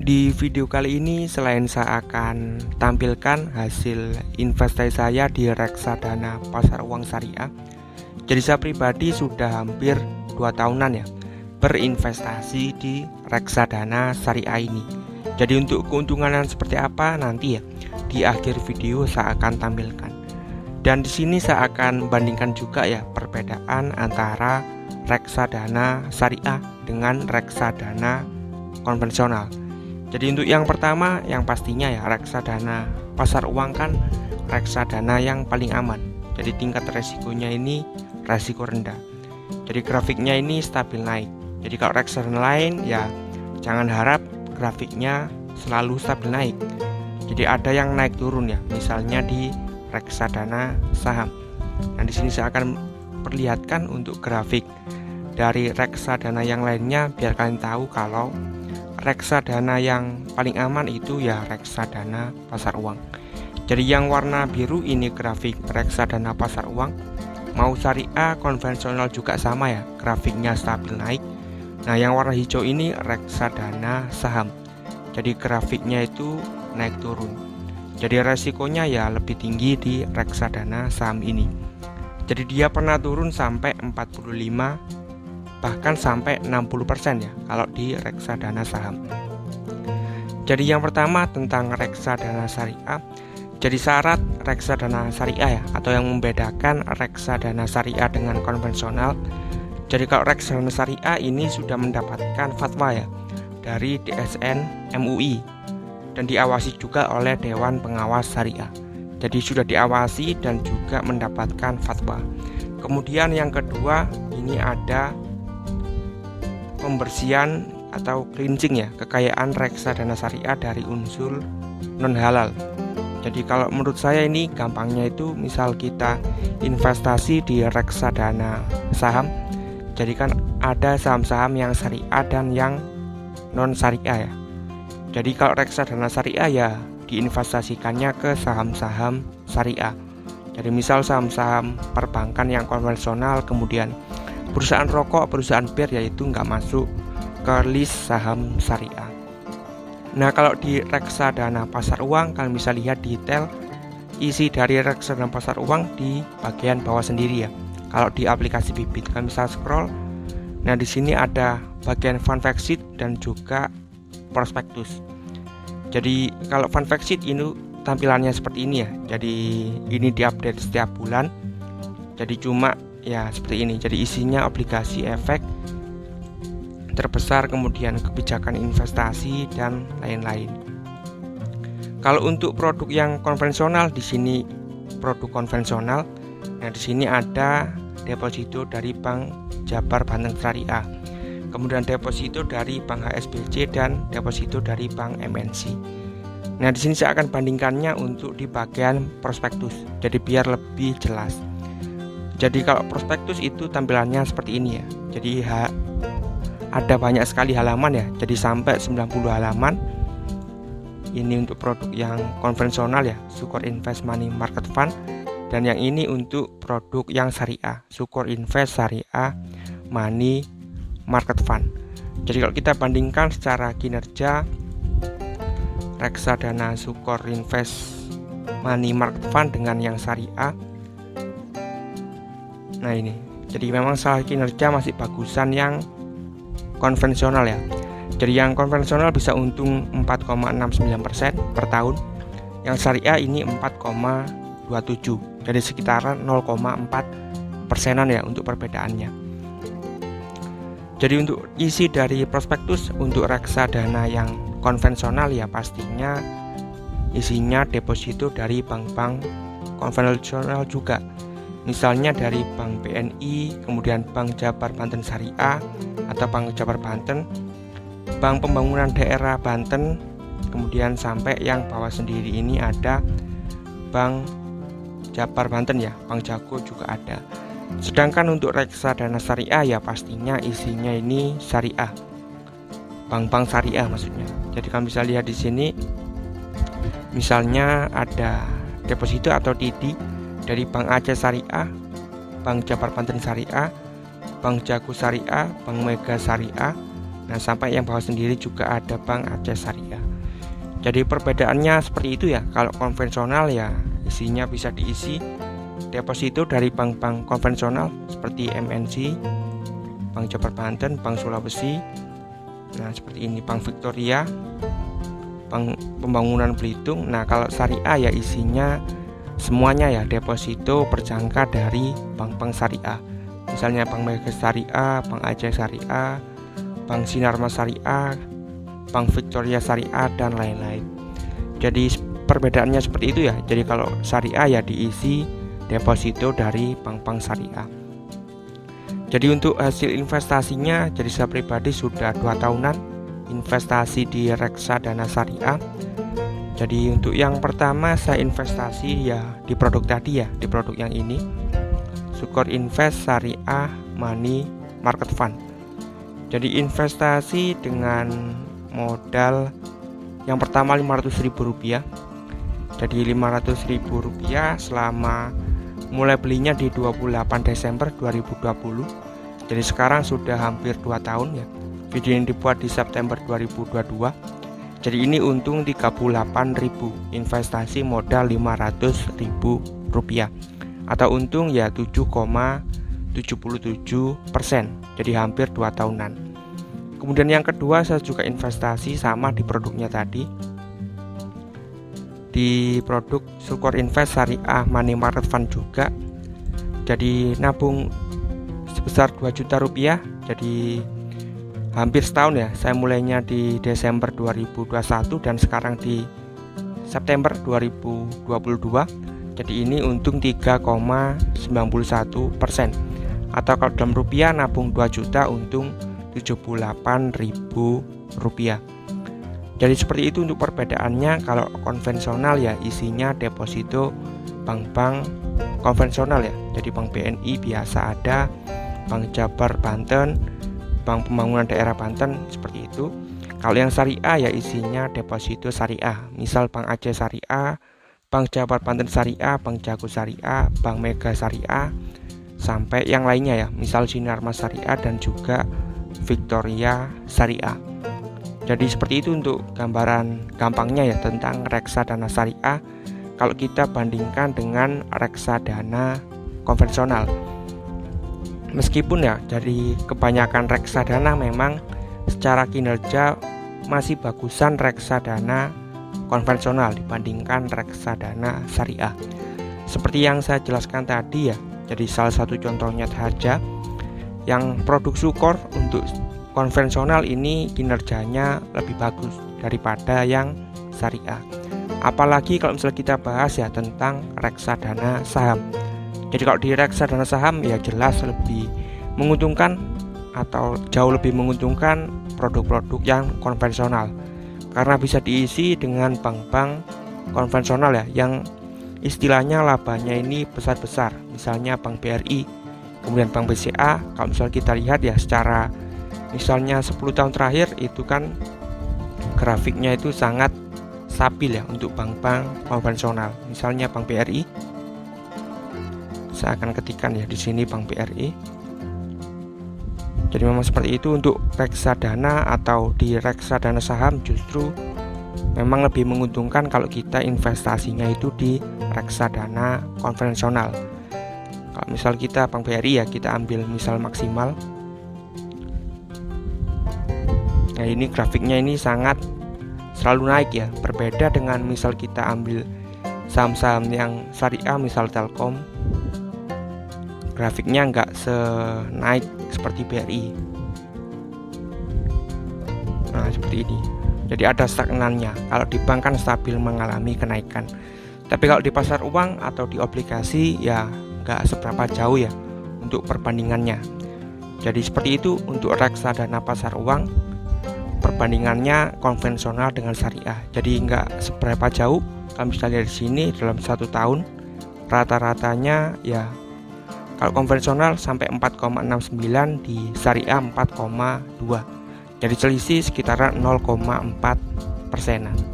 Di video kali ini selain saya akan tampilkan hasil investasi saya di reksadana pasar uang syariah, jadi saya pribadi sudah hampir 2 tahunan ya berinvestasi di reksadana syariah ini. Jadi untuk keuntungan seperti apa nanti ya di akhir video saya akan tampilkan. Dan di sini saya akan bandingkan juga ya perbedaan antara reksadana syariah dengan reksadana konvensional. Jadi untuk yang pertama, yang pastinya ya reksadana pasar uang kan reksadana yang paling aman. Jadi tingkat resikonya ini resiko rendah. Jadi grafiknya ini stabil naik. Jadi kalau reksadana lain ya jangan harap grafiknya selalu stabil naik. Jadi ada yang naik turun ya, misalnya di reksadana saham. Nah di sini saya akan perlihatkan untuk grafik dari reksadana yang lainnya biar kalian tahu kalau reksadana yang paling aman itu ya reksadana pasar uang. Jadi yang warna biru ini grafik reksadana pasar uang. Mau syariah konvensional juga sama ya, grafiknya stabil naik. Nah yang warna hijau ini reksadana saham. Jadi grafiknya itu naik turun. Jadi resikonya ya lebih tinggi di reksadana saham ini. Jadi dia pernah turun sampai 45 bahkan sampai 60% ya kalau di reksadana saham. Jadi yang pertama tentang reksadana syariah. Jadi syarat reksadana syariah ya atau yang membedakan reksadana syariah dengan konvensional. Jadi kalau reksadana syariah ini sudah mendapatkan fatwa ya dari DSN MUI dan diawasi juga oleh Dewan Pengawas Syariah. Jadi sudah diawasi dan juga mendapatkan fatwa. Kemudian yang kedua ini ada pembersihan atau cleansing ya kekayaan reksadana syariah dari unsur non halal. Jadi kalau menurut saya ini gampangnya itu misal kita investasi di reksadana saham, jadi kan ada saham-saham yang syariah dan yang non syariah ya. Jadi kalau reksadana syariah ya diinvestasikannya ke saham-saham syariah. Jadi misal saham-saham perbankan yang konvensional, kemudian perusahaan rokok, perusahaan bir yaitu nggak masuk ke list saham syariah. Nah kalau di reksadana pasar uang kalian bisa lihat detail isi dari reksadana pasar uang di bagian bawah sendiri ya. Kalau di aplikasi Bibit kalian bisa scroll. Nah di sini ada bagian fun fact sheet dan juga prospektus. Jadi kalau fun fact sheet ini tampilannya seperti ini ya. Jadi ini diupdate setiap bulan. Jadi cuma ya seperti ini. Jadi isinya obligasi efek terbesar, kemudian kebijakan investasi dan lain-lain. Kalau untuk produk yang konvensional di sini produk konvensional. Nah di sini ada deposito dari Bank Jabar Banten Syariah. Kemudian deposito dari Bank HSBC dan deposito dari Bank MNC. Nah di sini saya akan bandingkannya untuk di bagian prospektus. Jadi biar lebih jelas. Jadi kalau prospektus itu tampilannya seperti ini ya. Jadi ada banyak sekali halaman ya. Jadi sampai 90 halaman. Ini untuk produk yang konvensional ya, Sukor Invest Money Market Fund. Dan yang ini untuk produk yang syariah, Sukor Invest Syariah Money Market Fund. Jadi kalau kita bandingkan secara kinerja reksadana Sukor Invest Money Market Fund dengan yang syariah. Nah ini, jadi memang salah kinerja masih bagusan yang konvensional ya. Jadi yang konvensional bisa untung 4,69% per tahun. Yang syariah ini 4,27. Jadi sekitaran 0,4%-an ya untuk perbedaannya. Jadi untuk isi dari prospektus untuk reksadana yang konvensional ya pastinya isinya deposito dari bank-bank konvensional juga. Misalnya dari Bank BNI, kemudian Bank Jabar Banten Syariah atau Bank Jabar Banten, Bank Pembangunan Daerah Banten, kemudian sampai yang bawah sendiri ini ada Bank Jabar Banten ya, Bank Jago juga ada. Sedangkan untuk reksadana syariah ya pastinya isinya ini syariah, bank-bank syariah maksudnya. Jadi kalian bisa lihat di sini, misalnya ada deposito atau DD dari Bank Aceh Syariah, Bank Jabar Banten Syariah, Bank Jago Syariah, Bank Mega Syariah, Nah, sampai yang bawah sendiri juga ada Bank Aceh Syariah. Jadi perbedaannya seperti itu ya. Kalau konvensional ya isinya bisa diisi deposito dari bank-bank konvensional seperti MNC, Bank Jabar Banten, Bank Sulawesi. Nah, seperti ini Bank Victoria, Bank Pembangunan Belitung. Nah, kalau syariah ya isinya semuanya ya deposito berjangka dari bank-bank syariah. Misalnya Bank Mega Syariah, Bank Aceh Syariah, Bank Sinarmas Syariah, Bank Victoria Syariah, dan lain-lain. Jadi perbedaannya seperti itu ya. Jadi kalau syariah ya diisi deposito dari bank-bank syariah. Jadi untuk hasil investasinya, jadi saya pribadi sudah 2 tahunan investasi di reksadana syariah. Jadi untuk yang pertama saya investasi ya di produk tadi ya, di produk yang ini, Sukor Invest Syariah Money Market Fund. Jadi investasi dengan modal yang pertama Rp500.000. Jadi Rp500.000 selama mulai belinya di 28 Desember 2020. Jadi sekarang sudah hampir 2 tahun ya. Video ini dibuat di September 2022. Jadi ini untung Rp38.000, investasi modal Rp500.000 atau untung ya 7,77%. Jadi hampir 2 tahunan. Kemudian yang kedua saya juga investasi sama di produknya tadi, di produk Sukor Invest Syariah Money Market Fund juga. Jadi nabung sebesar Rp2 juta. Jadi hampir setahun ya. Saya mulainya di Desember 2021 dan sekarang di September 2022. Jadi ini untung 3,91%. Atau kalau dalam rupiah nabung 2 juta untung Rp78.000. Jadi seperti itu untuk perbedaannya. Kalau konvensional ya isinya deposito bank-bank konvensional ya. Jadi Bank BNI biasa ada, Bank Jabar Banten, Bank Pembangunan Daerah Banten, seperti itu. Kalau yang syariah ya isinya deposito syariah. Misal Bank Aceh Syariah, Bank Jabar Banten Syariah, Bank Jago Syariah, Bank Mega Syariah, sampai yang lainnya ya. Misal Sinarmas Syariah dan juga Victoria Syariah. Jadi seperti itu untuk gambaran gampangnya ya tentang reksadana syariah kalau kita bandingkan dengan reksadana konvensional. Meskipun ya dari kebanyakan reksadana memang secara kinerja masih bagusan reksadana konvensional dibandingkan reksadana syariah. Seperti yang saya jelaskan tadi ya. Jadi salah satu contohnya saja yang produk Sukor untuk konvensional ini kinerjanya lebih bagus daripada yang syariah. Apalagi kalau misalnya kita bahas ya tentang reksadana saham. Jadi kalau di reksadana saham ya jelas lebih menguntungkan atau jauh lebih menguntungkan produk-produk yang konvensional. Karena bisa diisi dengan bank-bank konvensional ya yang istilahnya labanya ini besar-besar. Misalnya Bank BRI, kemudian Bank BCA. Kalau misalnya kita lihat ya secara misalnya 10 tahun terakhir itu kan grafiknya itu sangat stabil ya untuk bank-bank konvensional. Misalnya Bank BRI, saya akan ketikkan ya di sini Bank BRI. Jadi memang seperti itu untuk reksadana atau di reksadana saham justru memang lebih menguntungkan kalau kita investasinya itu di reksadana konvensional. Kalau misal kita Bank BRI ya kita ambil misal maksimal. Nah ini grafiknya ini sangat selalu naik ya. Berbeda dengan misal kita ambil saham-saham yang syariah misal Telkom, grafiknya nggak senaik seperti BRI. Nah seperti ini. Jadi ada stagnannya. Kalau di bank kan stabil mengalami kenaikan. Tapi kalau di pasar uang atau di obligasi ya nggak seberapa jauh ya untuk perbandingannya. Jadi seperti itu untuk reksadana pasar uang, perbandingannya konvensional dengan syariah. Jadi nggak seberapa jauh. Kalau bisa lihat di sini dalam 1 tahun rata-ratanya ya kalau konvensional sampai 4,69, di syariah 4,2. Jadi selisih sekitaran 0,4%.